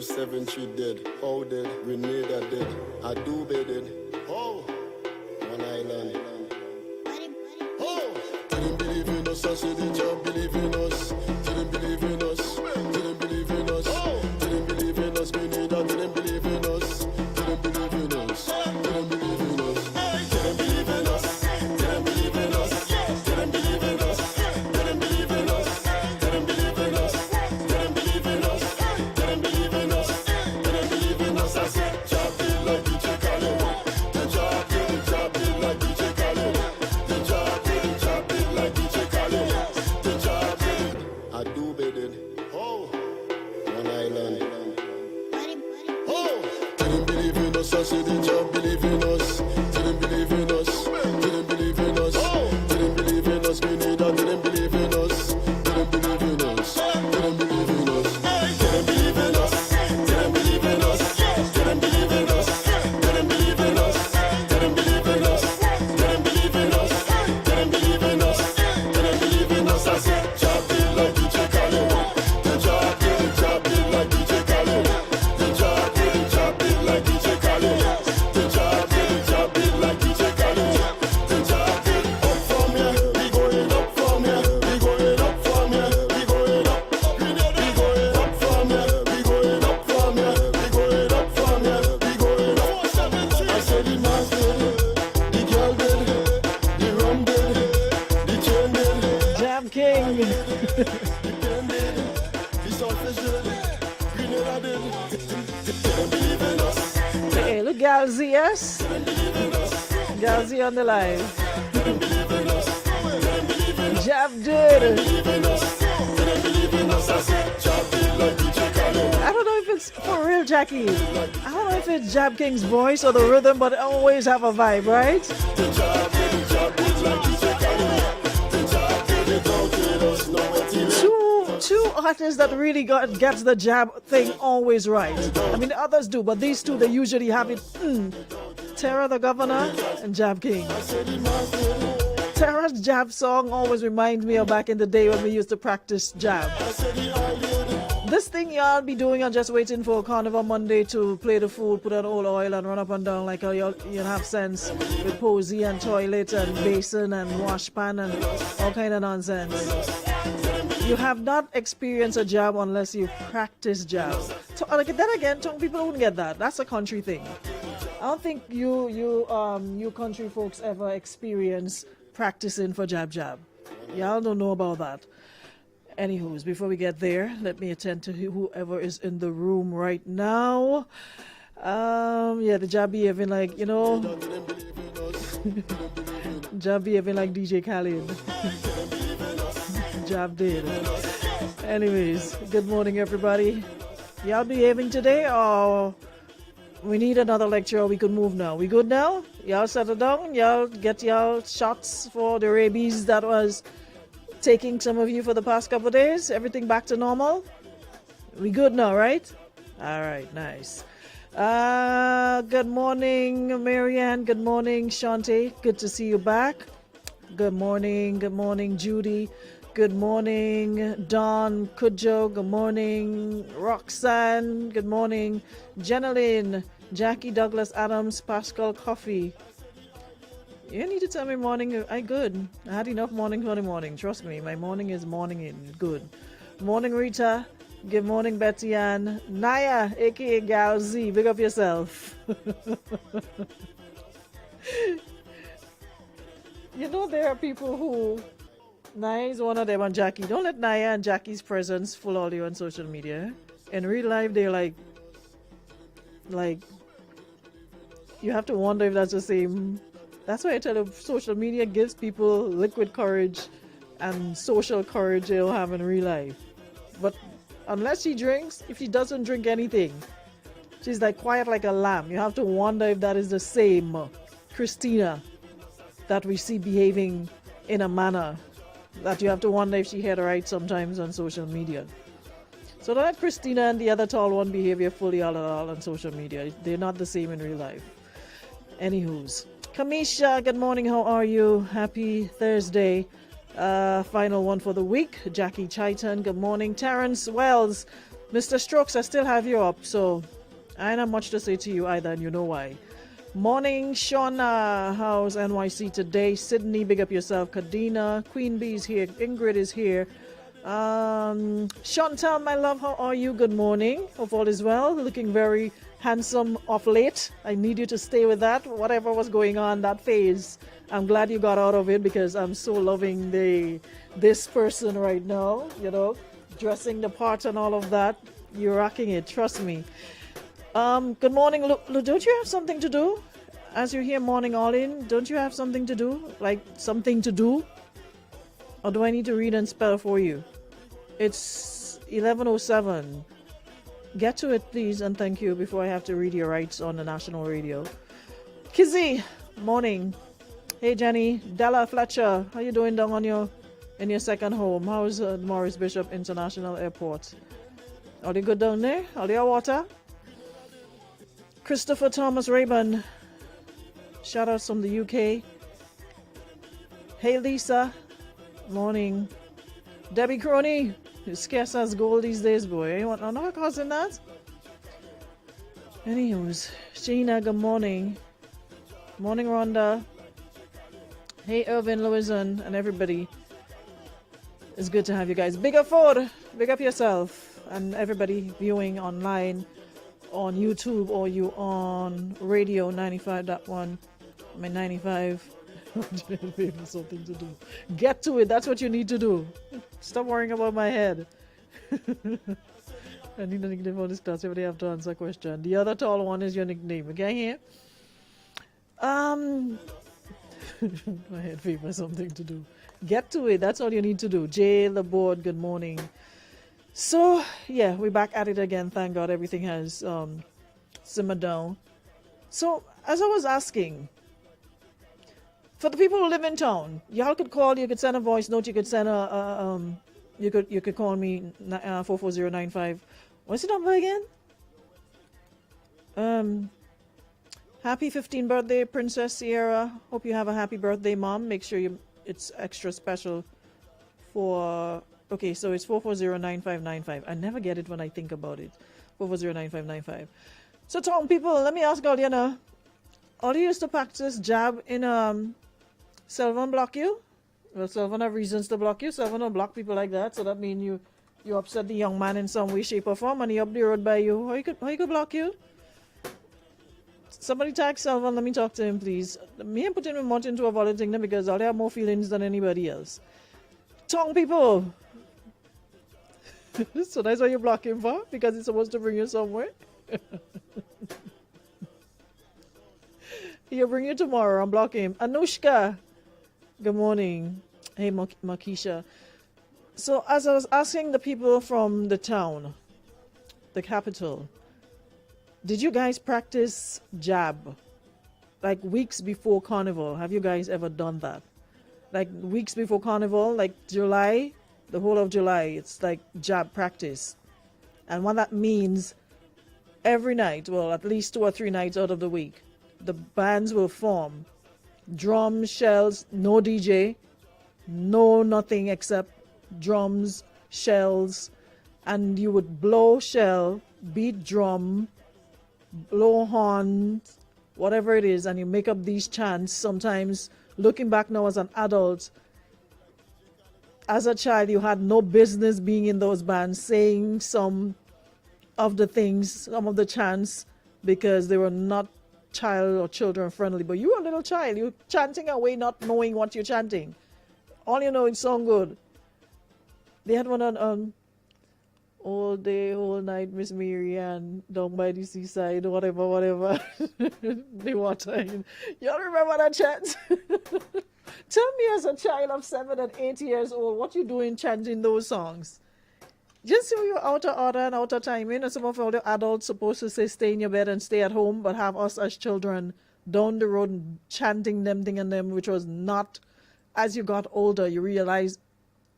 7 she did, oh did, Grenada did, Adube did, oh, One Island. Oh, didn't believe in us, I said the job believe in us, didn't believe in us, didn't believe in us, didn't believe in us, Grenada didn't believe in us, didn't believe in us, didn't believe in us, didn't believe in us, didn't believe in us, didn't believe in us, didn't believe in us, didn't believe in us, didn't believe in us, didn't believe in us, didn't believe in us. I said, job did like DJ Khaled, the job did like DJ Khaled, the job did like DJ Khaled, the job did. I do did. Oh, One Island. Oh, didn't believe in us. I said the job believe in us. Didn't believe in us. Didn't believe in us. Didn't believe in us. Grenada didn't believe in us. Didn't believe in us. Didn't believe in us. Didn't believe in us. Didn't believe in us. Didn't believe in us. Didn't believe in us. Didn't believe in us. Didn't believe in us. Didn't believe in us. Didn't believe in us. I said job did like DJ Khaled. The job did like DJ Khaled. The job did like DJ Khaled. The job did like DJ Khaled. The job did up from here. We going up from here. We going up from here. We going up. We going up from here. We going up from here. We going up from here. We going up. I said the man did, the girl did, the rum did, the chain did, Jam King. the pen did, the saltfish did, Grenada did. Didn't believe in us. Hey, look, Galzy, yes? Didn't believe in us. Galzy on the line. Didn't believe in us. Didn't believe in us. Jam did. Believe in us. Didn't believe in us. I said job did like DJ Khaled. I don't know if it's for real, Jackie. I don't know if it's Jam King's voice or the rhythm, but it always have a vibe, right? The job did like DJ Khaled. The job did it with us. No one Two artists that really gets the jab thing always right. I mean, the others do, but these two, they usually have it. Terra the Governor and Jab King. Terra's jab song always reminds me of back in the day when we used to practice jab. This thing y'all be doing, I'm just waiting for Carnival Monday to play the fool, put on old oil and run up and down like you'll have sense with posy and toilet and basin and wash pan and all kind of nonsense. You have not experienced a jab unless you practice jab. So, then again, Tongue people don't get that. That's a country thing. I don't think you country folks ever experience practicing for jab. Y'all don't know about that. Anywho's, before we get there, let me attend to whoever is in the room right now. The jab behaving like, jab behaving like DJ Khaled. Jab did. Anyways, good morning, everybody. Y'all behaving today, or we need another lecture, or we could move now? We good now? Y'all settle down? Y'all get y'all shots for the rabies that was taking some of you for the past couple of days? Everything back to normal? We good now, right? All right, nice. Good morning, Marianne. Good morning, Shante. Good to see you back. Good morning, Judy. Good morning, Don Kudjo. Good morning, Roxanne. Good morning, Jenalyn, Jackie Douglas Adams, Pascal Coffee. You need to tell me morning. I good. I had enough morning for the morning. Trust me, my morning is morning in good. Morning, Rita. Good morning, Betty Ann. Naya, aka Gal Z. Big up yourself. There are people who. Naya is one of them, and Jackie. Don't let Naya and Jackie's presence fool all you on social media. In real life, they're like, you have to wonder if that's the same. That's why I tell you, social media gives people liquid courage and social courage they'll have in real life. But unless she drinks, if she doesn't drink anything, she's like quiet like a lamb. You have to wonder if that is the same Christina that we see behaving in a manner that you have to wonder if she had right sometimes on social media. So don't let Christina and the other tall one behavior fully all on social media. They're not the same in real life. Anywho's. Kamisha, good morning. How are you? Happy Thursday. Final one for the week. Jackie Chaitan, good morning. Terrence Wells, Mr. Strokes, I still have you up, so I ain't have much to say to you either, and you know why. Morning, Shauna, how's NYC today? Sydney, big up yourself. Kadena, Queen Bee's here. Ingrid is here. Chantal, my love, how are you? Good morning. Hope all is well. Looking very handsome of late. I need you to stay with that. Whatever was going on, that phase, I'm glad you got out of it because I'm so loving this person right now, you know, dressing the part and all of that. You're rocking it, trust me. Good morning, don't you have something to do? As you're here morning all in, don't you have something to do? Like something to do? Or do I need to read and spell for you? It's 11:07. Get to it, please, and thank you before I have to read your rights on the national radio. Kizzy, morning. Hey, Jenny. Della Fletcher, how you doing down on in your second home? How's Morris Bishop International Airport? Are they good down there? Are they water? Christopher Thomas Rayburn, shout outs from the UK. Hey, Lisa, morning. Debbie Crony, you're scarce as gold these days, boy. You want another cousin that? Anywho's, Gina, good morning. Morning, Rhonda. Hey, Irvin, Louison, and everybody. It's good to have you guys. Big up Ford, big up yourself, and everybody viewing online on YouTube or you on radio 95.1. I mean 95. Something to do. Get to it. That's what you need to do. Stop worrying about my head. I need a nickname for this class. Everybody have to answer a question. The other tall one is your nickname. Okay, here. My head favors something to do. Get to it. That's all you need to do. Jay the board. Good morning. So yeah, we're back at it again. Thank God everything has simmered down. So as I was asking, for the people who live in town, y'all could call, you could send a voice note, you could send you could call me 44095. What's the number again? Happy 15th birthday, Princess Sierra. Hope you have a happy birthday, Mom. Make sure it's extra special for. Okay, so it's 4409595. I never get it when I think about it. 4409595. So, town people, let me ask all you know. All you used to practice jab in Sylvan block you? Well, Sylvan have reasons to block you. Sylvan don't block people like that. So that means you upset the young man in some way, shape, or form, and he up the road by you. How he could block you? Somebody tag Sylvan. Let me talk to him, please. Me and put him more into a volatile because they have more feelings than anybody else. Town people. So that's what you block him for? Because he's supposed to bring you somewhere? He'll bring you tomorrow. Unblock him. Anushka, good morning. Hey, Makisha. So as I was asking the people from the town, the capital, did you guys practice jab? Like weeks before Carnival? Have you guys ever done that? Like weeks before Carnival, like July? The whole of July, it's like jab practice. And what that means, every night, well, at least 2 or 3 nights out of the week, the bands will form. Drums, shells, no DJ, no nothing except drums, shells, and you would blow shell, beat drum, blow horn, whatever it is, and you make up these chants. Sometimes, looking back now as an adult, as a child, you had no business being in those bands, saying some of the things, some of the chants, because they were not child or children friendly. But you were a little child, you're chanting away, not knowing what you're chanting. All you know, it sound good. They had one on all day, all night, Miss Mary Ann, down by the seaside, whatever. The water. Y'all remember that chant? Tell me, as a child of 7 and 8 years old, what you doing chanting those songs? Just so you're out of order and out of timing, and some of all the adults supposed to say stay in your bed and stay at home, but have us as children down the road chanting them, which was not. As you got older, you realize,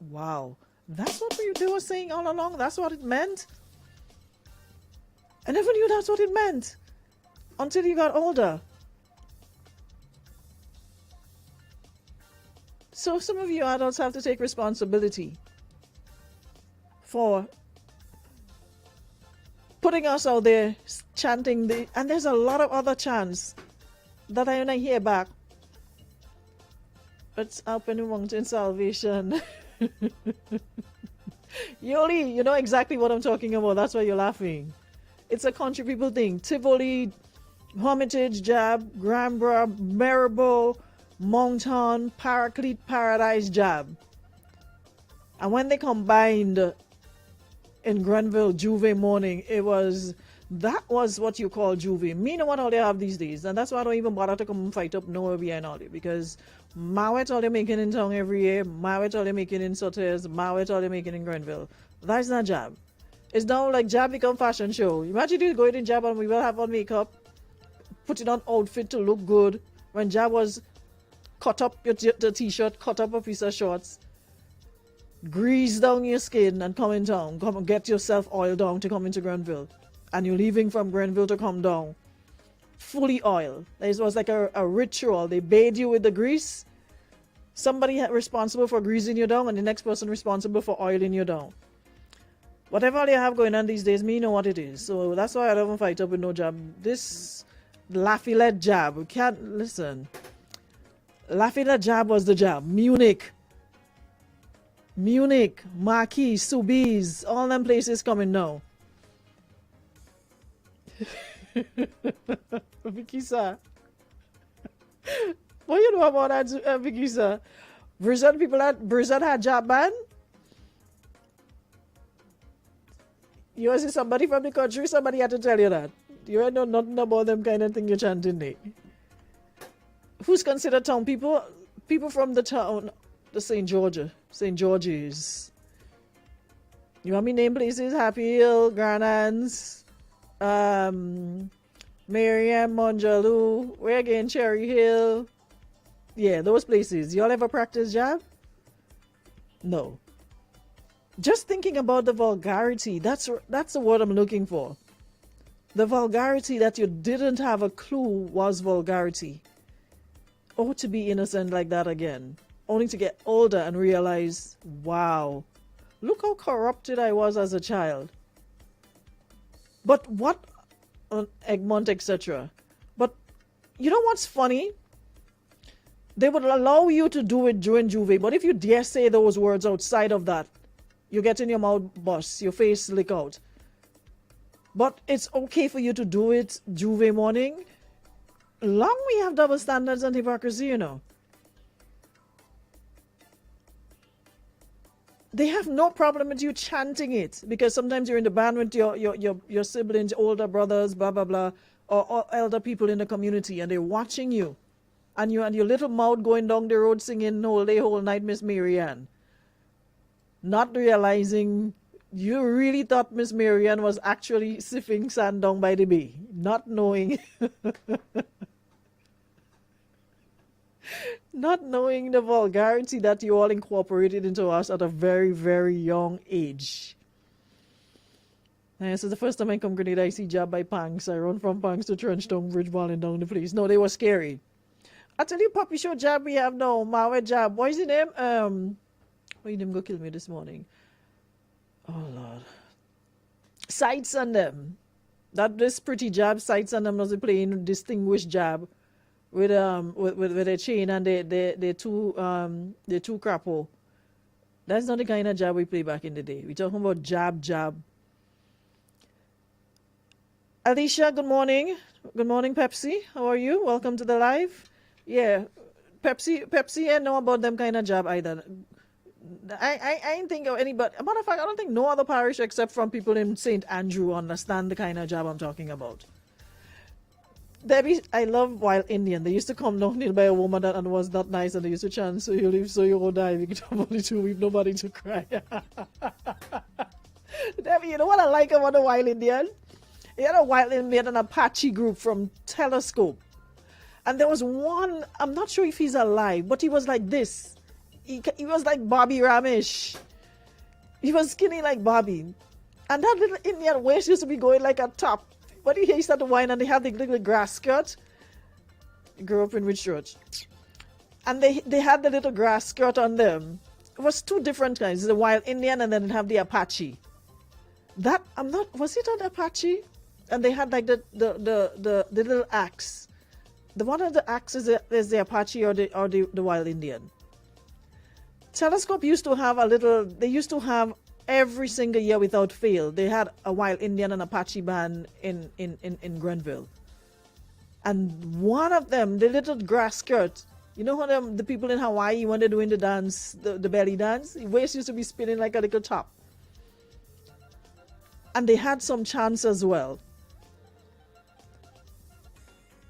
wow, that's what they were saying all along. That's what it meant. I never knew that's what it meant until you got older. So some of you adults have to take responsibility for putting us out there chanting and there's a lot of other chants that I wanna hear back. It's up in the mountain salvation. Yoli, you know exactly what I'm talking about. That's why you're laughing. It's a country people thing. Tivoli, Hermitage, Jab, Granborough, Maribor, Moncton, Paraclete, Paradise, Jab. And when they combined in Grenville, Juve morning, that was what you call Juve. Me know what all they have these days. And that's why I don't even bother to come and fight up nowhere behind all it. Because Mawet all they're making in town every year, Mawet all they're making in Sotters, Mawet all they're making in Grenville. That's not Jab. It's now like Jab become fashion show. Imagine you going in Jab and we will have on makeup, putting on outfit to look good. When Jab was cut up the t-shirt, cut up a piece of shorts, grease down your skin and come in town. Come and get yourself oiled down to come into Grenville. And you're leaving from Grenville to come down. Fully oiled. It was like a ritual. They bathe you with the grease. Somebody responsible for greasing you down and the next person responsible for oiling you down. Whatever they have going on these days, me know what it is. So that's why I don't fight up with no Jab. This Lafayette Jab, we can't listen. Lafayette Jab was the Jab. Munich, Marquis, Soubise, all them places coming now. Vicky sir, what you know about that, Vicky sir? Brazil had Jab ban. You see somebody from the country, somebody had to tell you that. You ain't know nothing about them kind of thing you're chanting there. Who's considered town people? People from the town, the St. George's. You want me name places? Happy Hill, Grand Anse, Mariam, Monjaloo, where again? Cherry Hill. Yeah, those places. Y'all ever practice Jab? No. Just thinking about the vulgarity, that's the word I'm looking for. The vulgarity that you didn't have a clue was vulgarity. Oh, to be innocent like that again. Only to get older and realize, wow, look how corrupted I was as a child. But what, Egmont, etc. But you know what's funny? They would allow you to do it during Juve, but if you dare say those words outside of that, you get in your mouth bust, your face lick out. But it's okay for you to do it Juve morning. Long we have double standards and hypocrisy, you know. They have no problem with you chanting it because sometimes you're in the band with your siblings, older brothers, blah, blah, blah, or elder people in the community and they're watching you. And you and your little mouth going down the road singing whole day, whole night, Miss Marianne. Not realizing you really thought Miss Marianne was actually sipping sand down by the bay. Not knowing. Not knowing the vulgarity that you all incorporated into us at a very, very young age. And this is the first time I come Grenada, I see Jab by Pangs. I run from Pangs to Trenchtown, Bridgeball, and down the place. No, they were scary. I tell you, puppy show Jab we have now. Mawe Jab. What is the name? Why you didn't go kill me this morning? Oh, Lord. Sights on them. This pretty Jab, sights on them was playing distinguished Jab with a chain and the two crapo. That's not the kind of Jab we play back in the day. We're talking about Jab. Alicia, good morning. Good morning, Pepsi. How are you? Welcome to the live. Yeah, Pepsi, I know about them kind of Jab either. I ain't think of anybody. As a matter of fact, I don't think no other parish except from people in St. Andrew understand the kind of Jab I'm talking about. Debbie, I love Wild Indian. They used to come down here by a woman that and was not nice, and they used to chant, so you live, so you will die. We can only two, we've nobody to cry. Debbie, you know what I like about the Wild Indian? He had a Wild Indian and Apache group from Telescope. And there was one, I'm not sure if he's alive, but he was like this. He was like Bobby Ramesh. He was skinny like Bobby. And that little Indian waist used to be going like a top. But he started to whine and they had the little grass skirt. He grew up in Rich Church. And they had the little grass skirt on them. It was two different kinds. The Wild Indian and then it have the Apache. That I'm not. Was it an Apache? And they had like the little axe. The one of the axes is the Apache or the Wild Indian. Telescope used to have a little. They used to have every single year without fail. They had a Wild Indian and Apache band in Grenville. And one of them, the little grass skirt, you know how the people in Hawaii when they're doing the dance, the belly dance, the waist used to be spinning like a little top. And they had some chants as well.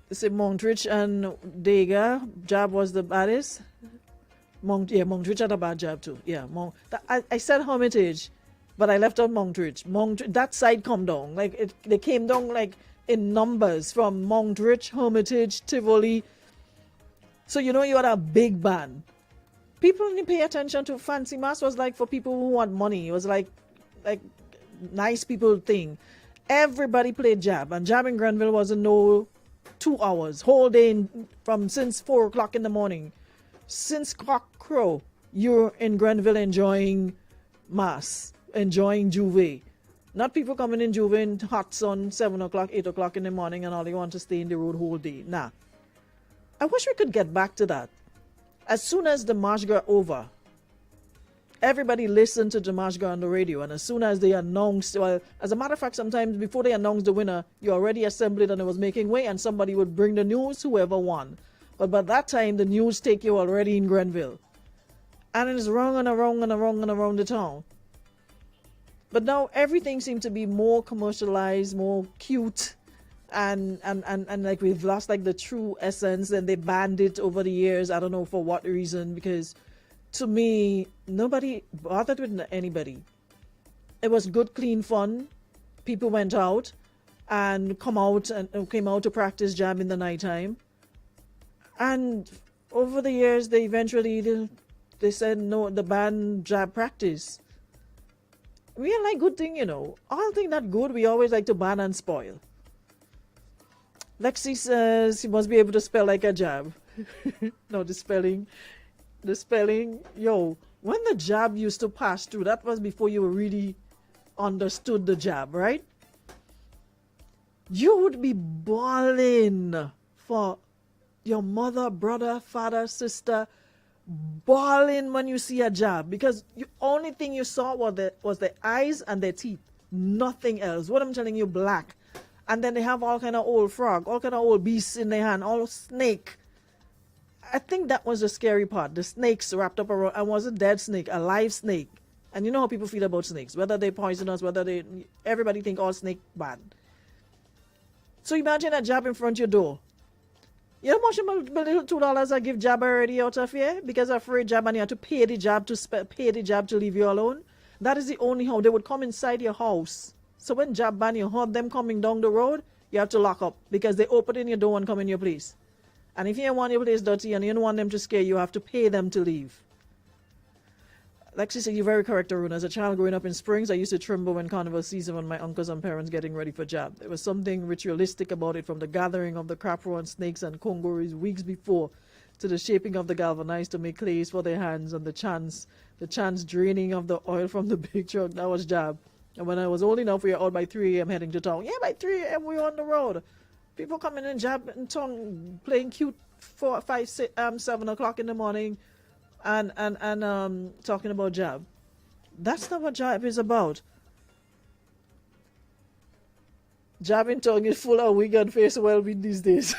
They say Montrich and Dega, jab was the baddest. Montrich had a bad jab too. Yeah, I said Hermitage, but I left out Montrich. That side come down. Like they came down like in numbers from Montrich, Hermitage, Tivoli. So you know you had a big band. People didn't pay attention to Fancy Mass was like for people who want money. It was like nice people thing. Everybody played jab, and jab in Grenville wasn't no 2 hours, whole day from since 4 o'clock in the morning. Since cock crow, you're in Grenville enjoying Mass, enjoying Juve. Not people coming in Juve in hot sun, 7 o'clock, 8 o'clock in the morning, and all they want to stay in the road whole day. Nah. I wish we could get back to that. As soon as the march got over, everybody listened to the march on the radio, and as soon as they announced, well, as a matter of fact, sometimes before they announced the winner, you already assembled and it was making way, and somebody would bring the news, whoever won. But by that time, the news take you already in Grenville. And it is wrong and around and around and around the town. But now everything seems to be more commercialized, more cute, and like we've lost like the true essence, and they banned it over the years. I don't know for what reason, because to me, nobody bothered with anybody. It was good, clean fun. People went out and came out to practice jab in the nighttime. And over the years, they eventually they said no, the ban jab practice. We are like good thing, you know. All thing that good, we always like to ban and spoil. Lexi says he must be able to spell like a jab. No, the spelling, yo, when the jab used to pass through, that was before you really understood the jab, right? You would be bawling for your mother, brother, father, sister, bawling when you see a jab, because the only thing you saw was the eyes and their teeth, nothing else. What I'm telling you, black. And then they have all kind of old frog, all kind of old beasts in their hand, all snake. I think that was the scary part. The snakes wrapped up around, and was a dead snake, a live snake. And you know how people feel about snakes, whether they poisonous, everybody think all snake bad. So imagine a jab in front of your door. You know how much my little $2 I give jab already out of here? Because I'm afraid jab and you have to pay the jab to leave you alone. That is the only how they would come inside your house. So when jab ban, you heard them coming down the road, you have to lock up because they open in your door and come in your place. And if you don't want your place dirty and you don't want them to scare you, have to pay them to leave. Lexi said, you're very correct, Arun. As a child growing up in Springs, I used to tremble when carnival season when my uncles and parents getting ready for jab. There was something ritualistic about it, from the gathering of the crapro and snakes and congories weeks before to the shaping of the galvanized to make clays for their hands and the chance draining of the oil from the big truck. That was jab. And when I was old enough, we were out by 3 a.m. heading to town. Yeah, by 3 a.m. we were on the road. People coming in jab and tongue, playing cute 4, 5, 6, 7 o'clock in the morning. And talking about jab. That's not what jab is about. Jabbing tongue is full of wig and face well-being these days.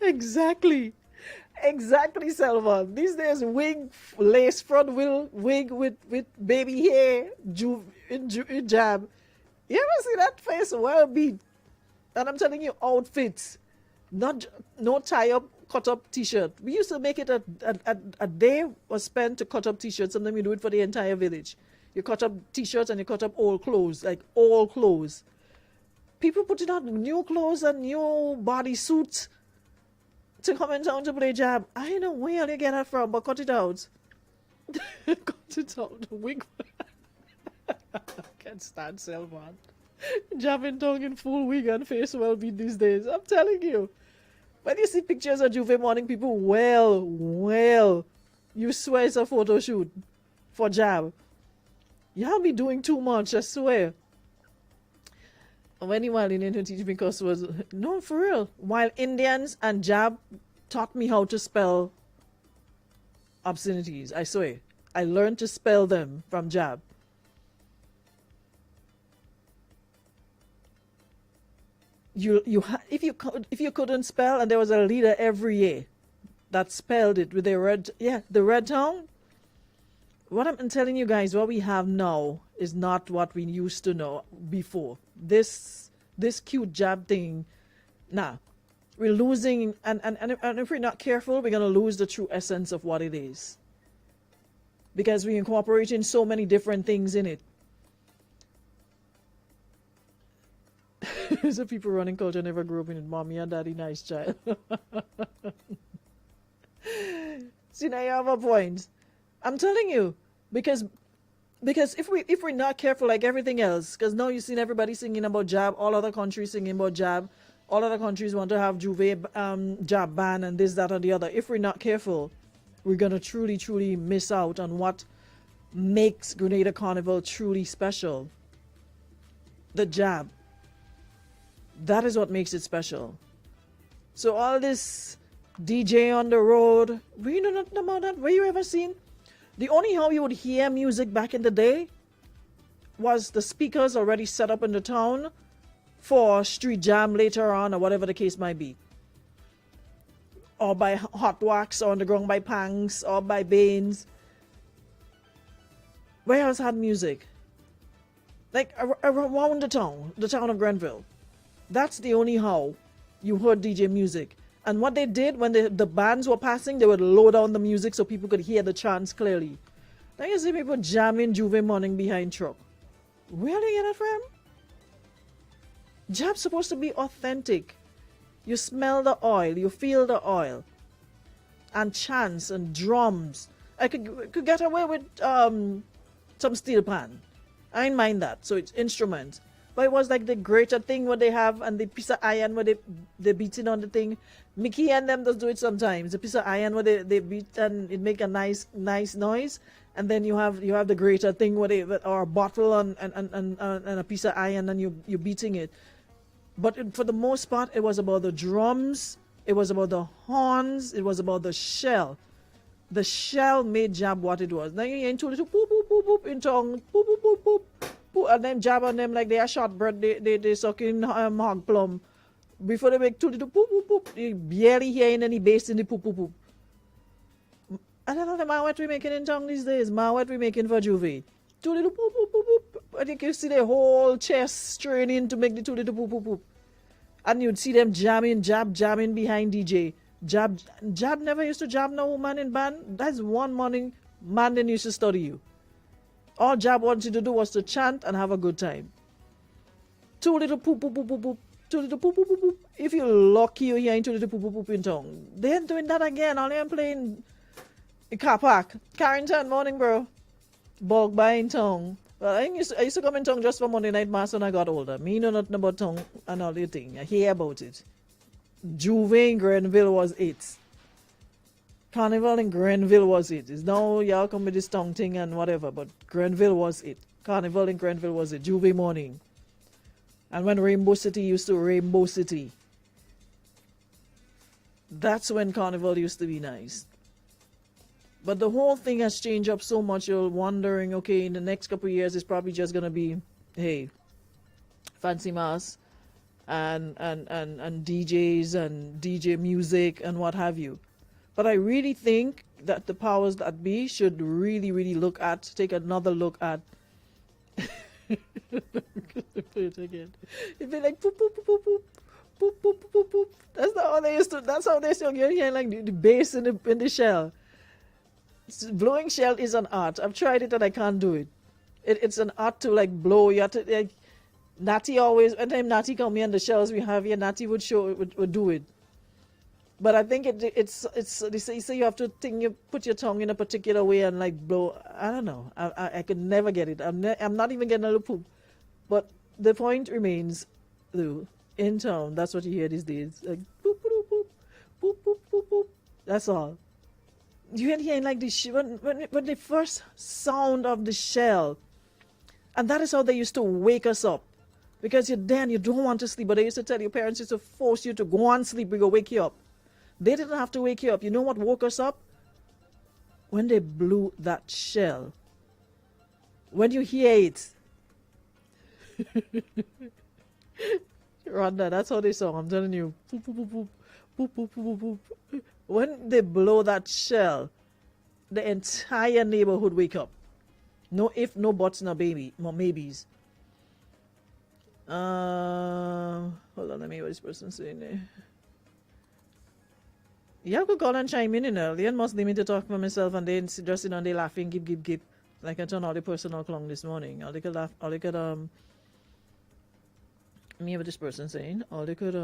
Exactly, Selvan. These days, wig, lace front wig with baby hair, in jab. You ever see that face well-beat? And I'm telling you, outfits. No tie-up, cut-up T-shirt. We used to make it a day was spent to cut up T-shirts. Sometimes you do it for the entire village. You cut up T-shirts and you cut up old clothes, like old clothes. People putting on new clothes and new body suits to come in town to play jab. I don't know where you get that from, but cut it out. Cut it out. The wig. Can't stand Selman. Jabbing tongue in full wig and face well-beat these days. I'm telling you. When you see pictures of Juve morning, people well You swear it's a photo shoot for Jab. Y'all be doing too much, I swear. When while Indian to teach me cuss words. No, for real. While Indians and Jab taught me how to spell obscenities, I swear. I learned to spell them from Jab. If you couldn't spell, and there was a leader every year that spelled it with the red tongue. What I'm telling you guys, what we have now is not what we used to know before. This cute Jab thing, nah, we're losing, and if we're not careful, we're gonna lose the true essence of what it is, because we're incorporating so many different things in it. So people running culture never grew up in it. Mommy and daddy nice child. See, now you have a point. I'm telling you, because if we're not careful, like everything else, because now you've seen everybody singing about Jab, all other countries singing about Jab, all other countries want to have Juve Jab ban and this, that, or the other. If we're not careful, we're gonna truly miss out on what makes Grenada Carnival truly special. The Jab. That is what makes it special. So all this DJ on the road, we know nothing about that. Were you ever seen? The only how you would hear music back in the day was the speakers already set up in the town for street jam later on, or whatever the case might be. Or by Hot Wax, or underground by Pangs, or by Baines. Where else had music? Like around the town of Grenville. That's the only how you heard DJ music. And what they did when the bands were passing, they would lower down the music so people could hear the chants clearly. Now you see people jamming Juve Morning behind truck. Where do you get that from? Jab's supposed to be authentic. You smell the oil, you feel the oil. And chants and drums. I could get away with some steel pan. I ain't mind that. So it's instruments. But it was like the greater thing what they have, and the piece of iron where they beating on the thing. Mickey and them does do it sometimes. The piece of iron where they beat and it make a nice noise. And then you have the greater thing where they, or a bottle and a piece of iron, and you're beating it. But for the most part, it was about the drums, it was about the horns, it was about the shell. The shell made Jab what it was. Now you ain't too little boop boop boop boop in tongue, boop boop boop boop. And them Jab on them like they are shortbread, they sucking hog plum. Before they make two little poop poop poop, you barely hearing any bass in the poop poop poop. I don't know the what we making in tongue these days. What we making for Juve. Two little poop poop poop poop. I think you see their whole chest straining to make the two little poop poop poop. And you'd see them jamming behind DJ. Jab never used to jab no woman in band. That's one morning man then used to study you. All Jab wanted you to do was to chant and have a good time. Two little poop poop poop poop poop. Two little poop poop poop poop. If you're lucky, you're hearing two little poop poop poop in tongue. They ain't doing that again. Only I'm playing in car park. Carrington, morning, bro. Bulk by in tongue. Well, I used to come in tongue just for Monday night mass when I got older. Me know nothing about tongue and all the thing. I hear about it. Juve in Grenville was it. Carnival in Grenville was it. It's now y'all come with this tongue thing and whatever, but Grenville was it. Carnival in Grenville was it. Juve Morning. And when Rainbow City used to Rainbow City. That's when Carnival used to be nice. But the whole thing has changed up so much, you're wondering, okay, in the next couple of years, it's probably just going to be, hey, fancy mass and DJs and DJ music and what have you. But I really think that the powers that be should really take another look at. It again. It'd be like poop poop poop poop poop poop poop poop poop. That's not how they used to. That's how they still get here, like the bass in the shell. Blowing shell is an art. I've tried it and I can't do it. It's an art to like blow. You have to like. Natty always. Anytime Natty come here and the shells we have here, Natty would do it. But I think it's they say you have to think, you put your tongue in a particular way and like blow. I don't know. I could never get it. I'm not even getting a little poop. But the point remains, though, in town, that's what you hear these days. Like boop boop boop boop boop boop boop. That's all. You hear like the when the first sound of the shell, and that is how they used to wake us up, because you don't want to sleep, but they used to tell your parents used to force you to go on sleep. We go wake you up. They didn't have to wake you up. You know what woke us up? When they blew that shell. When you hear it, Rhonda, that's how they sound. I'm telling you. Boop, boop, boop, boop. Boop, boop, boop, boop, boop. When they blow that shell, the entire neighborhood wake up. No if, no buts, no maybes. Hold on, let me hear what this person saying there. Yeah, I could call and chime in early and must leave me to talk for myself, and then just sit on there laughing, gip. Like I turned all the personal clown this morning. All they could laugh, all they could let me hear what this person saying. All they could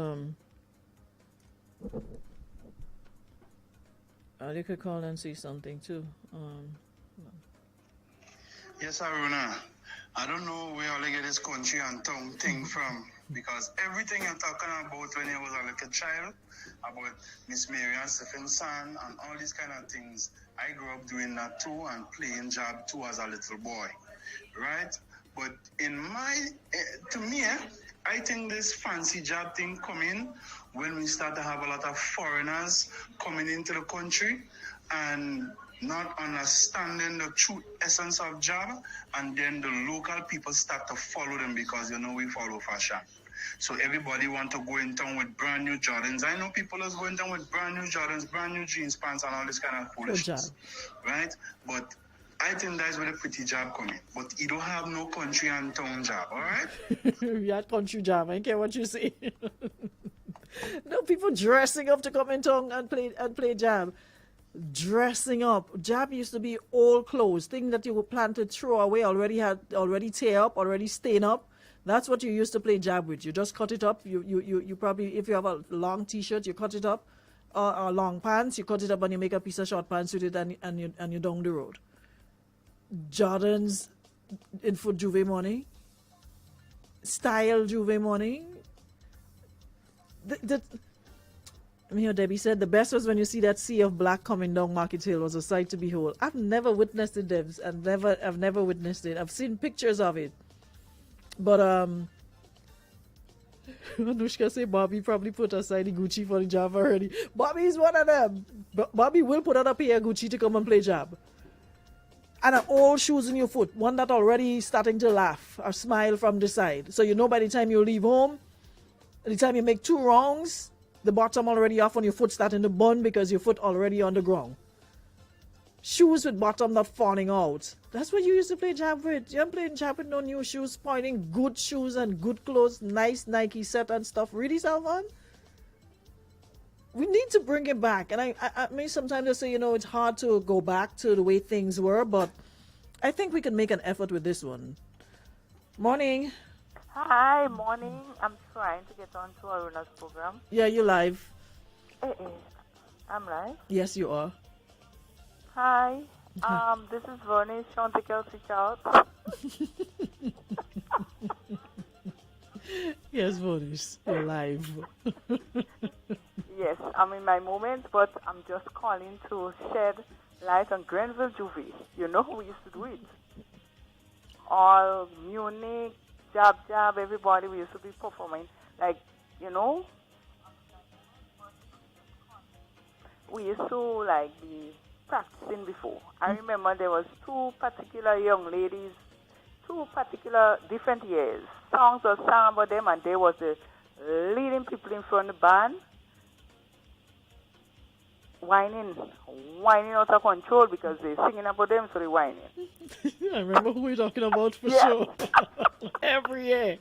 call and say something too. Yes, Aruna. I don't know where all I get this country and tongue thing from, because everything you're talking about when you was a little child, about Miss Mary and Stephen's son and all these kind of things, I grew up doing that too and playing job too as a little boy, right? But to me, I think this fancy job thing come in when we start to have a lot of foreigners coming into the country and not understanding the true essence of job, and then the local people start to follow them because, we follow fashion. So everybody want to go in town with brand new Jordans. I know people is going down with brand new Jordans, brand new jeans pants and all this kind of foolishness, right? But I think that's where the pretty job come in. But you don't have no country and town job, all right? You had country job, I don't care what you say. No, people dressing up to come in town and play jab. Dressing up. Jab used to be old clothes, thing that you would plan to throw away, already tear up, already stain up. That's what you used to play jab with. You just cut it up. You probably, if you have a long t-shirt, you cut it up, or long pants, you cut it up and you make a piece of short pants with it, and you down the road. Jordans in for Juve money, style Juve money. Debbie said the best was when you see that sea of black coming down Market Hill was a sight to behold. I've never witnessed it, Debs, and I've never witnessed it. I've seen pictures of it, but Anushka say Bobby probably put aside the Gucci for the job already. Bobby is one of them. Bobby will put on a pair of Gucci to come and play job. And an old shoes in your foot, one that already starting to laugh or smile from the side. So by the time you leave home, the time you make 2 wrongs, the bottom already off on your foot starting to burn because your foot already on the ground. Shoes with bottom not falling out. That's what you used to play jab with. You're playing jab with no new shoes, pointing good shoes and good clothes, nice Nike set and stuff. Really, Salvan? We need to bring it back. And I mean, sometimes I say, it's hard to go back to the way things were, but I think we can make an effort with this one. Morning. Hi, morning. I'm trying to get on to Aruna's program. Yeah, you're live. I'm live. Yes, you are. Hi. This is Vernice. Chanticleer, reach out. Yes, Vernice. You're live. Yes, I'm in my moment, but I'm just calling to shed light on Grenville Juve. You know who used to do it? All Munich, Jab, everybody, we used to be performing. Like, we used to, be practicing before. I remember there was 2 particular young ladies, 2 particular different years. Songs were sung about them, and they was the leading people in front of the band. Whining out of control because they're singing about them, so they're whining. I remember who we're talking about for sure. Every year,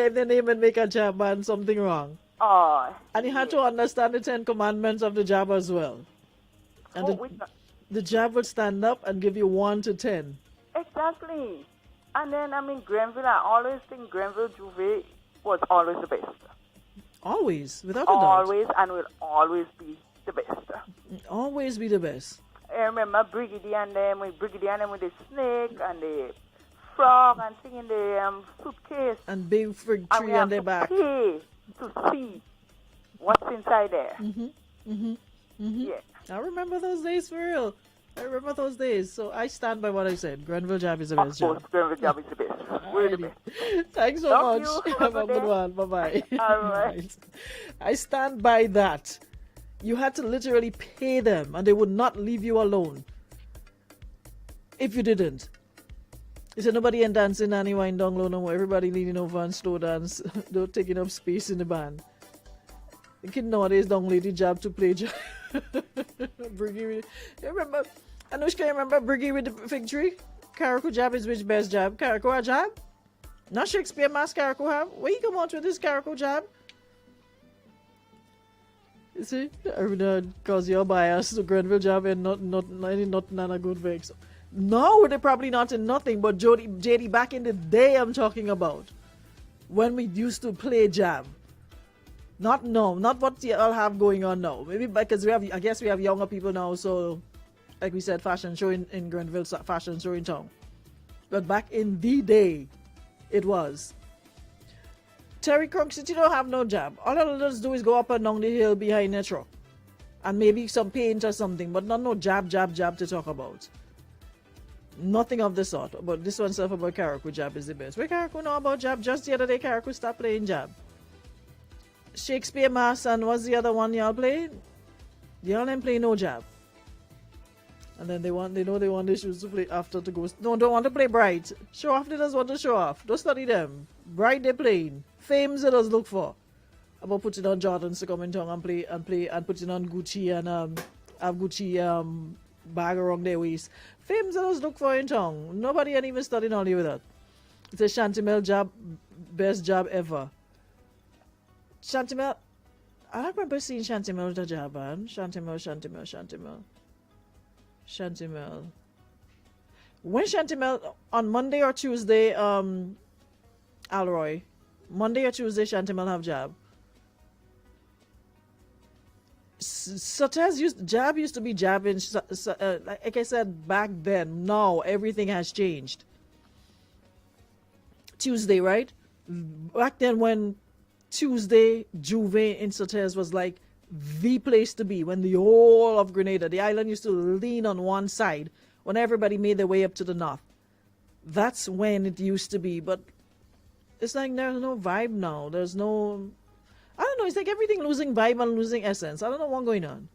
they name and make a jab band something wrong. Oh, and you had to understand the 10 commandments of the jab as well. And the jab would stand up and give you 1 to 10. Exactly. And then, Grenville, I always think Grenville Juve was always the best. Always, without a doubt. Always, and will always be the best. Always be the best. I remember Brigadier and them with the snake and the frog and singing the suitcase. And big fig tree on their back. To see what's inside there. Mm-hmm. Mm-hmm. Mm-hmm. Yeah. I remember those days for real. I remember those days. So I stand by what I said. Grenville Jab is the best Of course, job. Grenville Jab is the best. We're the Alrighty. best. Thanks so Love much. you. Have a good one. Bye bye. All right. I stand by that. You had to literally pay them and they would not leave you alone if you didn't. You said nobody ain't dancing any wine down low no more. Everybody leaning over and slow dance. They're taking up space in the band. The kid nowadays don't lady job to play job. Briggy with, you remember, Anushka, you remember Briggy with the fig tree? Karako jab is which best jab? Karako a jab? Not Shakespeare mask Karako have? Where you come out with this Karako jab? You see? Because you're biased to Grenville jab and not a good vex. No, they're probably not in nothing, but JD, back in the day I'm talking about. When we used to play jab. Not what y'all have going on now. Maybe because I guess we have younger people now, so like we said, fashion show in Grenville, fashion show in town. But back in the day, it was. Terry Crunk City don't have no jab. All the little do is go up and down the hill behind the truck. And maybe some paint or something, but not no jab to talk about. Nothing of the sort. But this one stuff about Karako jab is the best. Where Karako know about jab? Just the other day, Karako stopped playing jab. Shakespeare Mass and what's the other one y'all play? Y'all ain't play no jab. And then they know they want the shoes to play after to go. No, don't want to play Bright. Show off, they just want to show off. Don't study them. Bright they playing. Fames they just look for. About putting on Jordans to come in town and play and putting on Gucci and have Gucci bag around their waist. Fames they just look for in town. Nobody ain't even studying only with that. It's a Chantimel jab, best jab ever. Chantimel, I remember seeing Chantimel with a jab on. Chantimel. When Chantimel, on Monday or Tuesday, Alroy, Monday or Tuesday, Chantimel have jab. Jab used to be jabbing, like I said back then. Now everything has changed. Tuesday, right? Back then when Tuesday, Juve in Sotez was like the place to be when the whole of Grenada, the island used to lean on one side when everybody made their way up to the north. That's when it used to be, but it's like there's no vibe now. There's no, I don't know, it's like everything losing vibe and losing essence. I don't know what's going on.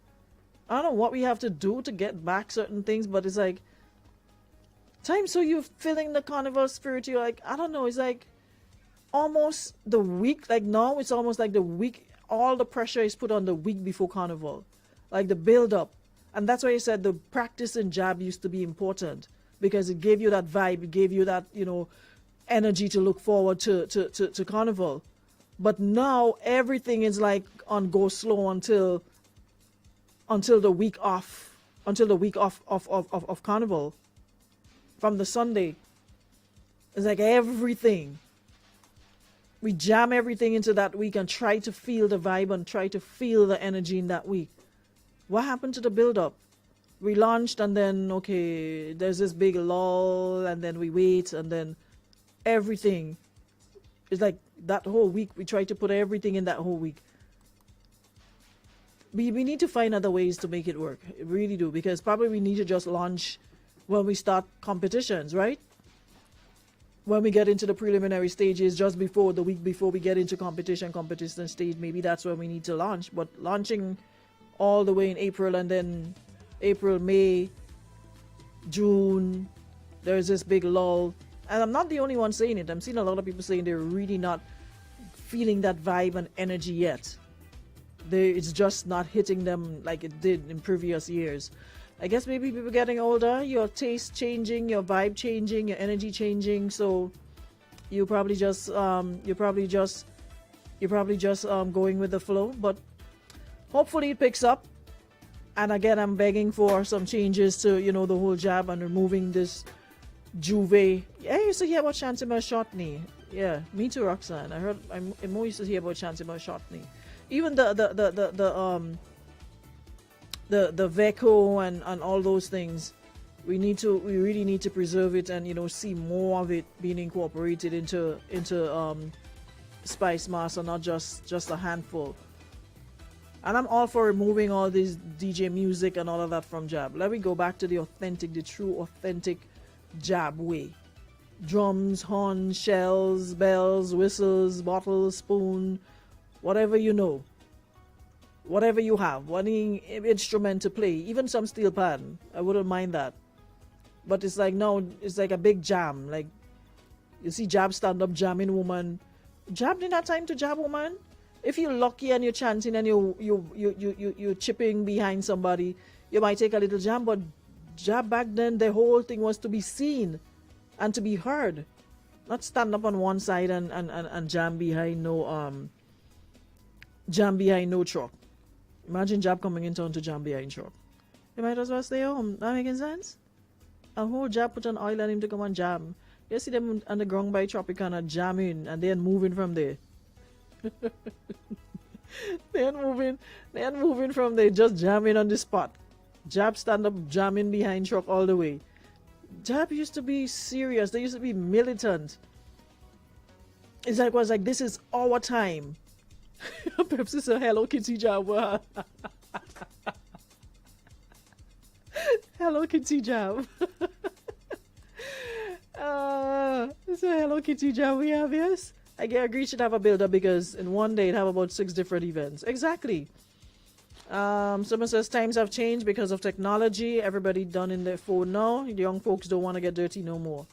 I don't know what we have to do to get back certain things, but it's like, time so you're feeling the carnival spirit, you're like, I don't know, it's like, almost the week, like now it's almost like the week, all the pressure is put on the week before carnival, like the build up. And that's why I said the practice in jab used to be important, because it gave you that vibe, it gave you that, energy to look forward to carnival. But now everything is like on go slow until the week off, of carnival. From the Sunday, it's like everything. We jam everything into that week and try to feel the vibe and try to feel the energy in that week. What happened to the build-up? We launched and then, okay, there's this big lull and then we wait and then everything. It's like that whole week, we try to put everything in that whole week. We need to find other ways to make it work. We really do, because probably we need to just launch when we start competitions, right? When we get into the preliminary stages, just before the week before we get into competition stage, maybe that's when we need to launch. But launching all the way in April and then April, May, June, there's this big lull. And I'm not the only one saying it. I'm seeing a lot of people saying they're really not feeling that vibe and energy yet. It's just not hitting them like it did in previous years. I guess maybe people getting older, your taste changing, your vibe changing, your energy changing. So you're probably just going with the flow. But hopefully it picks up. And again, I'm begging for some changes to the whole jab and removing this Juve. Yeah, I used to hear about Chantimel Shotney. Yeah, me too, Roxanne. I'm more used to hear about Chantimel Shotney. Even the Veco and all those things, we really need to preserve it and see more of it being incorporated into Spice Master, not just a handful. And I'm all for removing all this DJ music and all of that from Jab. Let me go back to the authentic, the true authentic Jab way. Drums, horns, shells, bells, whistles, bottles, spoon, whatever you know. Whatever you have, any instrument to play, even some steel pan. I wouldn't mind that. But it's like, no, it's like a big jam. Like, you see Jab stand up jamming woman. Jab didn't have time to jab woman. If you're lucky and you're chanting and you're chipping behind somebody, you might take a little jam. But Jab back then, the whole thing was to be seen and to be heard. Not stand up on one side and jam behind no truck. Imagine Jab coming in town to jam behind truck. You might as well stay home. That making sense? A whole Jab put on oil on him to come and jam. You see them on the ground by Tropicana jamming and then moving from there. they ain't moving from there, just jamming on the spot. Jab stand up jamming behind truck all the way. Jab used to be serious. They used to be militant. It was like this is our time. Pepsi said Hello Kitty Jab. Hello Kitty Jab. It's a Hello Kitty Jab we have, yes? I agree should have a build-up because in one day it have about 6 different events. Exactly. Someone says times have changed because of technology. Everybody done in their phone now. The young folks don't want to get dirty no more.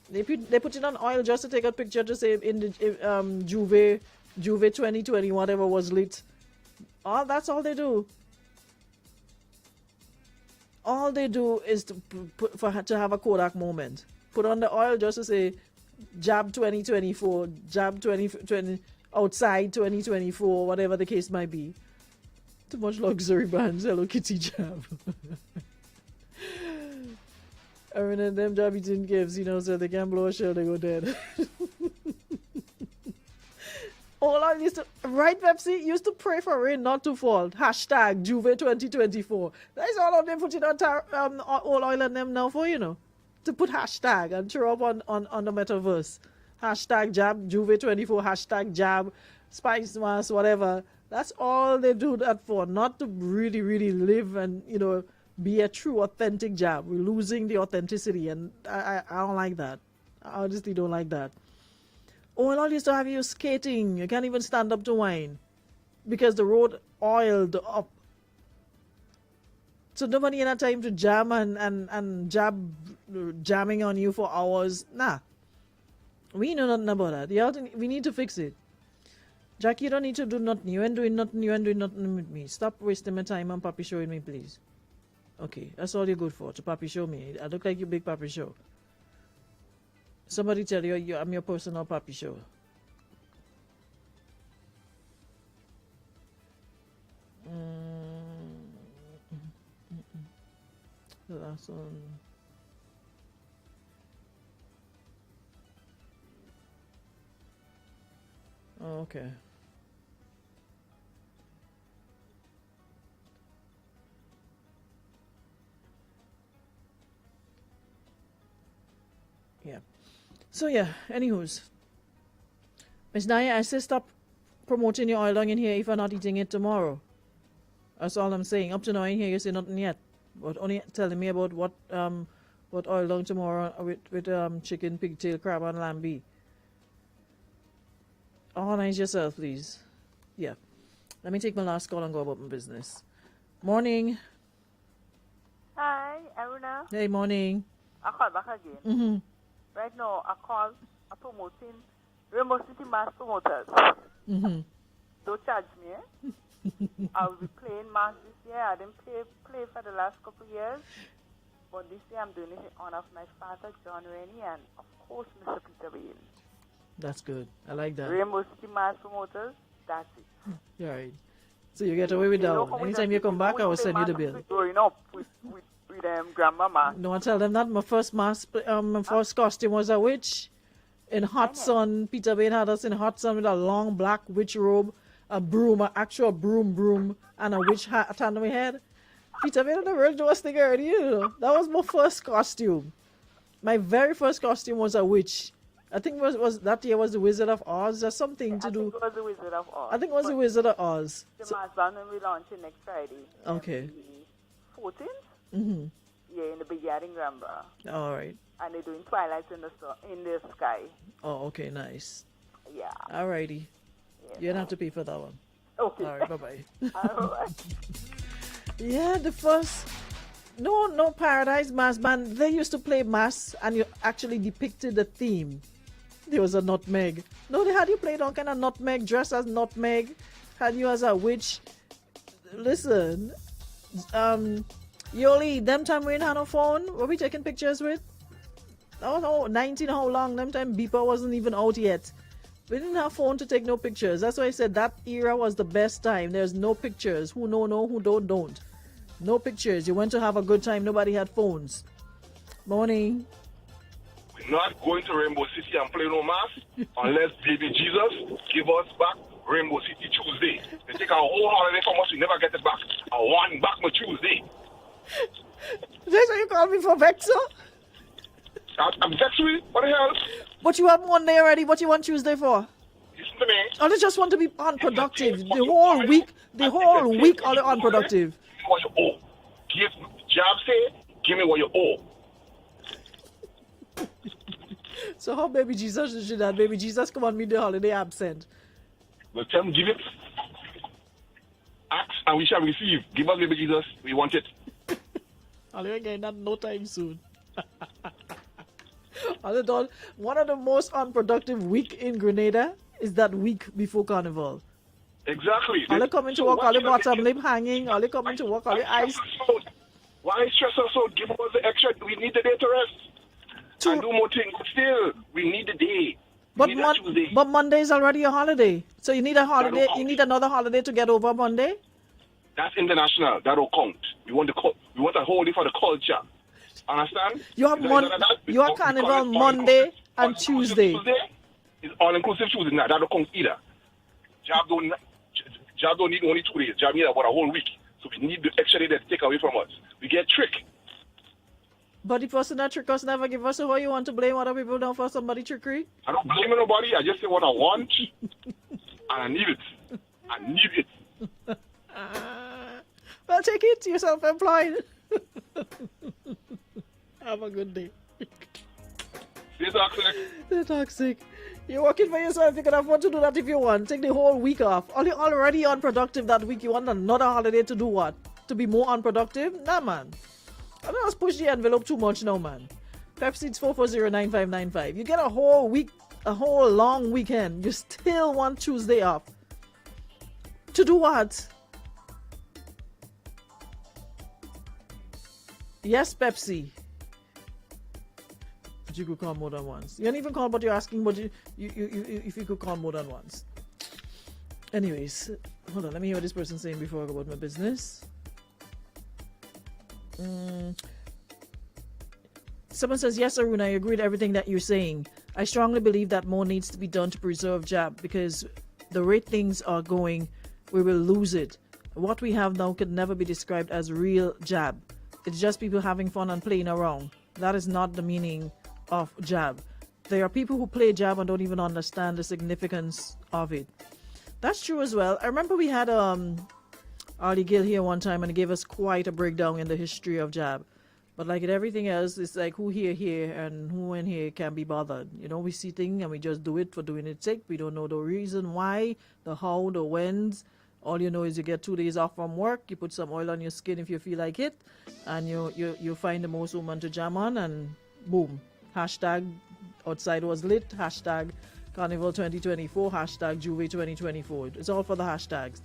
They put it on oil just to take a picture to say in the Juve 2020 whatever was lit. That's all they do. All they do is to have a Kodak moment. Put on the oil just to say Jab 2024, Jab 2020, outside 2024, whatever the case might be. Too much luxury brands. Hello Kitty Jab. I mean, and them Jab eating gifts, so they can blow a shell, they go dead. All I used to, right, Pepsi, used to pray for rain not to fall. Hashtag Juve 2024. That's all of them put it on all oil and them now for, to put hashtag and throw up on the metaverse. Hashtag Jab Juve 24, hashtag Jab, Spice Mass, whatever. That's all they do that for. Not to really, really live and, be a true, authentic Jab. We're losing the authenticity, and I don't like that. I honestly don't like that. Oh, and all used to have you skating. You can't even stand up to wine because the road oiled up. So nobody had time to jam and jamming on you for hours. Nah. We know nothing about that. We need to fix it. Jack, you don't need to do nothing. You ain't doing nothing. You ain't doing nothing with me. Stop wasting my time on Papi showing me, please. Okay, that's all you're good for, to Papi show me. I look like you big Papi show. Somebody tell you I'm your personal Papi show. The last one. Oh, okay. Yeah. So yeah, anywho's. Miss Naya, I say stop promoting your oil down in here if you're not eating it tomorrow. That's all I'm saying. Up to now in here you say nothing yet. But only telling me about what oil down tomorrow with chicken, pigtail, crab and lamb. Organize yourself, please. Yeah. Let me take my last call and go about my business. Morning. Hi, Aruna. Hey, morning. I call back again. Mm-hmm. Right now, I promoting Rainbow City Mass Promoters. Mm-hmm. Don't charge me, eh? I will be playing mass this year. I didn't play for the last couple of years. But this year I'm doing it in honor of my father, John Rennie, and of course, Mr. Peter Bain. That's good. I like that. Rainbow City Mass Promoters, that's it. All right. So you get away with that one. Anytime you come back, I will send you the bill. Growing up with grandmama. No, I tell them that my first costume was a witch in hot sun. Peter Bain had us in hot sun with a long black witch robe, a broom, an actual broom, and a witch hat on my head. Peter Bain and the real Joe thing already, That was my first costume. My very first costume was a witch I think was that year was the Wizard of Oz or something to I do. think it was the Wizard of Oz. I think it was the Wizard of Oz. The So, mass band when we launch it next Friday. Okay. The 14th? Yeah, in the Big Yard in Gramba. all right. And they're doing Twilights in the Sky. Oh, okay, nice. Yeah. Alrighty. Yeah. You don't have to pay for that one. Okay. All right, bye bye. All right. Yeah, the first. No, Paradise Mass Band. They used to play mass, and you actually depicted the theme. There was a nutmeg. No, they had you play all kind of nutmeg, dress as nutmeg, had you as a witch. Listen, Yoli, them time we didn't have no phone. What we taking pictures with? That was 19 how long? Them time Beeper wasn't even out yet. We didn't have phone to take no pictures. That's why I said that era was the best time. There's no pictures. Who know, who don't. No pictures. You went to have a good time. Nobody had phones. Morning. We're not going to Rainbow City and play no mass unless Baby Jesus give us back Rainbow City Tuesday. They take our whole holiday from us, we never get it back. I want back my Tuesday. That's what you called me for, Vexo? I'm vexed with what the hell? But you have Monday already. What you want Tuesday for? Listen to me. Or they just want to be unproductive. The whole week, all the unproductive. Give me what you owe. Job say, give me what you owe. So how Baby Jesus should that? Baby Jesus come on me the holiday absent. Well, tell him, give it. Ask and we shall receive. Give us Baby Jesus. We want it. I'll again that no time soon. One of the most unproductive week in Grenada is that week before Carnival. Exactly. All they coming to work, all the bottom lip hanging, all they coming to work, all the eyes. Why stress us out? Give us the extra. We need the day to rest. And do more things. But still, we need the day. But Monday is already a holiday. So you need a holiday. You need another holiday to get over Monday. That's international. That don't count. We want a holiday for the culture. Understand? You have Carnival Monday and Tuesday. It's all-inclusive Tuesday. Nah, that don't count either. Job don't need only 2 days. Job need about a whole week. So we need the extra day that take away from us. We get tricked. But the person that trick us never give us. So how you want to blame other people now for somebody trickery? I don't blame nobody. I just say what I want. And I need it. I need it. Well, take it. You're self-employed. Have a good day. Stay toxic. They're toxic. You're working for yourself. You can afford to do that if you want. Take the whole week off. You're already unproductive that week. You want another holiday to do what? To be more unproductive? Nah, man. I don't just push the envelope too much now, man. Pepsi, it's 440-9595. You get a whole week, a whole long weekend. You still want Tuesday off. To do what? Yes, Pepsi. But you could call more than once. You don't even call, but you're asking, but you if you could call more than once. Anyways, hold on. Let me hear what this person's saying before I go about my business. Someone says, yes, Arun, I agree with everything that you're saying. I strongly believe that more needs to be done to preserve JAB because the rate things are going, we will lose it. What we have now could never be described as real JAB. It's just people having fun and playing around. That is not the meaning of JAB. There are people who play JAB and don't even understand the significance of it. That's true as well. I remember we had Ali Gill here one time and he gave us quite a breakdown in the history of JAB. But like in everything else, it's like who here and who in here can be bothered. You know, we see things and we just do it for doing its sake. We don't know the reason why, the how, the whens. All you know is you get 2 days off from work, you put some oil on your skin if you feel like it, and you find the most woman to jam on, and boom. Hashtag outside was lit, hashtag Carnival 2024, hashtag Juve 2024. It's all for the hashtags.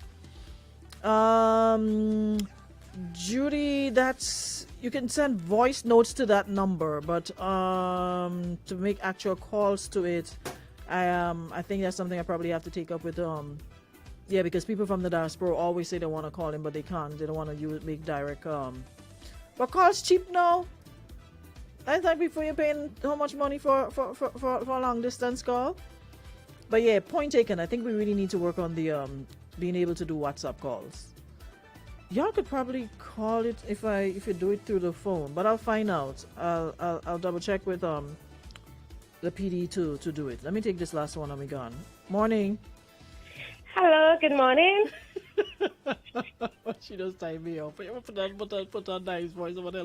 Judy, that's, you can send voice notes to that number, but to make actual calls to it, I think that's something I probably have to take up with yeah, because people from the diaspora always say they want to call him, but they can't. They don't want to make direct but calls cheap now. I think before you're paying how much money for a long distance call. But yeah, point taken. I think we really need to work on the being able to do WhatsApp calls. Y'all could probably call it if you do it through the phone, but I'll find out. I'll double check with the PD to do it. Let me take this last one and we gone. Morning. Hello, good morning. She just tied me off. Put on nice voice over there.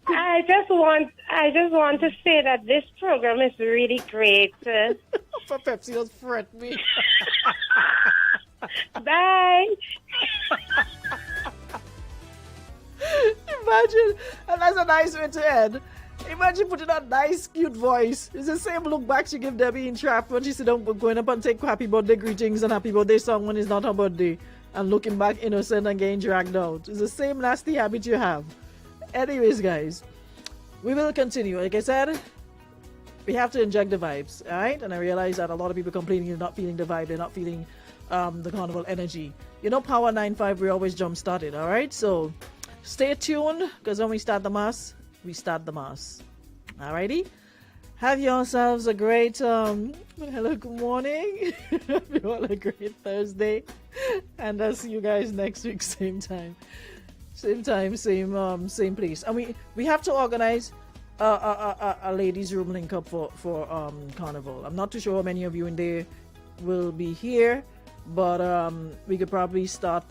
I just want to say that this program is really great. For Pepsi just fret me. Bye. Imagine, and that's a nice way to end. Imagine putting on nice, cute voice. It's the same look back she give Debbie in Trap when she sit down going up and take happy birthday greetings and happy birthday song when it's not her birthday. And looking back innocent and getting dragged out. It's the same nasty habit you have. Anyways, guys, we will continue. Like I said, we have to inject the vibes, alright? And I realize that a lot of people complaining they're not feeling the vibe, they're not feeling the carnival energy. You know, Power 9-5, we always jump started, alright? So stay tuned, because when we start the mass, we start the mass. Alrighty? Have yourselves a great hello, good morning. Have you all a great Thursday. And I'll see you guys next week, same time. Same time, same place. And we have to organize a ladies' room link up for Carnival. I'm not too sure how many of you in there will be here, but we could probably start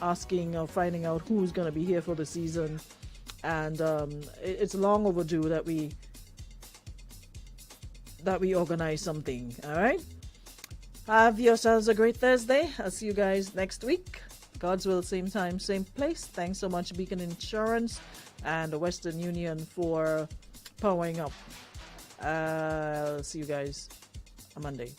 asking or finding out who's gonna be here for the season. And it's long overdue that we organize something. All right. Have yourselves a great Thursday. I'll see you guys next week. God's will, same time, same place. Thanks so much, Beacon Insurance and the Western Union, for powering up. I'll see you guys on Monday.